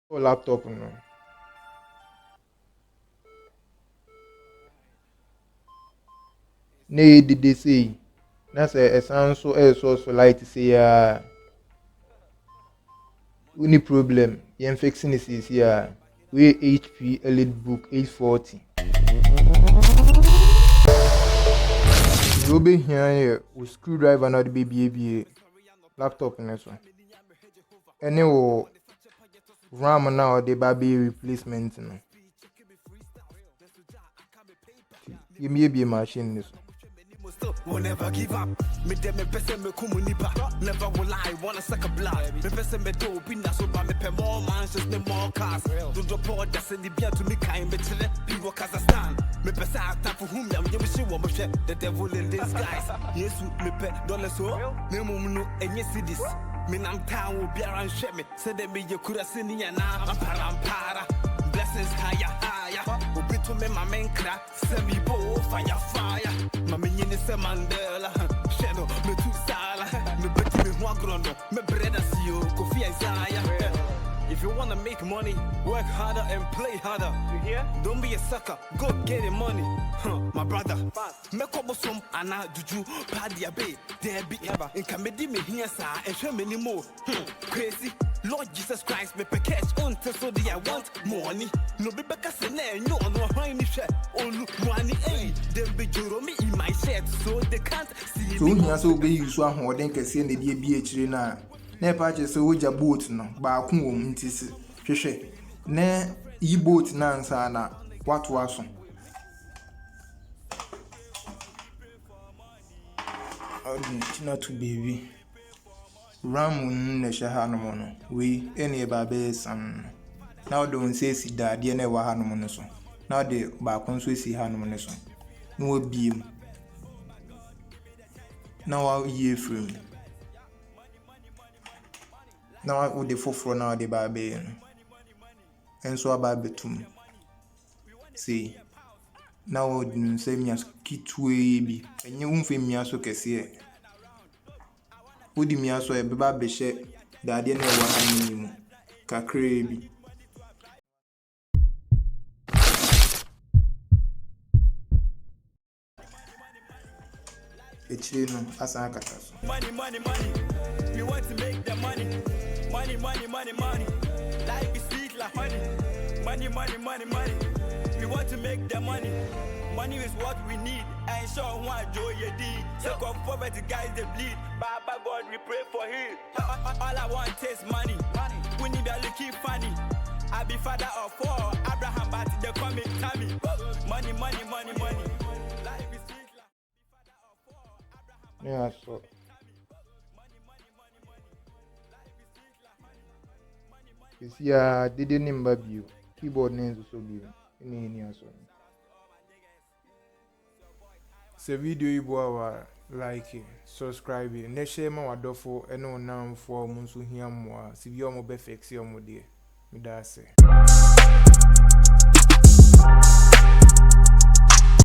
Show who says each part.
Speaker 1: or laptop no. Ne did they say? That's a sound so light to say any problem. You fixing this is here. We HP Elitebook 840. You be here with screwdriver not the baby laptop in this one. Anyway, RAM now the baby replacement. No. You may be a machine this one.
Speaker 2: Will never give up. Me dem me pese me kumunipa. Never will I wanna suck a blood. Me pese me do pinda so ba me pe more mansions me more cars. Do drop all that's in the beer to me kind me chile. People Kazakhstan. Me pese ata for whom yam you see what me share. The devil in disguise. Yes me pe dollar so. Me mum no enye cities. Me nam town will be around share me. Say them me you could have seen ya na. Para. Blessings higher. Obi to me my main crack. Send me bo fire. Mama nyine se Mandela. Shadow me too sala. Me beti me hwa grondo. Me breda siyo Kofi Isaiah. If you wanna make money, work harder and play harder. You hear? Don't be a sucker. Go get the money. My brother. Me kobo som ana juju padia be. There be ever. In comedy me here sa and show me any more. Crazy. Lord Jesus Christ, me pe cash on so they I want money. No be beka se no high share. Olu money them be juro me in my shirt so they can't see me.
Speaker 1: So here so be you so ahoden kese na die bi akire na. Na pa che so woja boat no ba ko wom ntisi. Hwehwe. Na yi boat na nsa na watu aso. China to baby. Ram na shaha no no. We any babe sam. Now don't say si dadie na wa ha no no so. Now the ba kon so si ha no no so. No biem. Now ye free. Now wo de foforo now de babe no. Enso ababe tum. See. Now dun say mi kitwe bi. Enye unfe mi aso kese. Wodi mi aso e beba be hye dade na wa ha mu kakra bi. Echire no asan akata so.
Speaker 2: Money. We want to make the money. Money. Life is sweet like honey. Money. We want to make the money. Money is what we need. I ain't sure want joy your deed. So come forward to guys they bleed. Baba God we pray for him. All I want is money. We need a lucky funny. I be father of four. Abraham but they call me Tammy. Money. Life is sweet like father of four. Abraham.
Speaker 1: Yeah, so. You see, didn't number view. Keyboard names so view. Any so. Se video you boa like subscribe na share ma wadofo ene onamfo mo nso hia mo a se bi o mo be fix o mo de me da se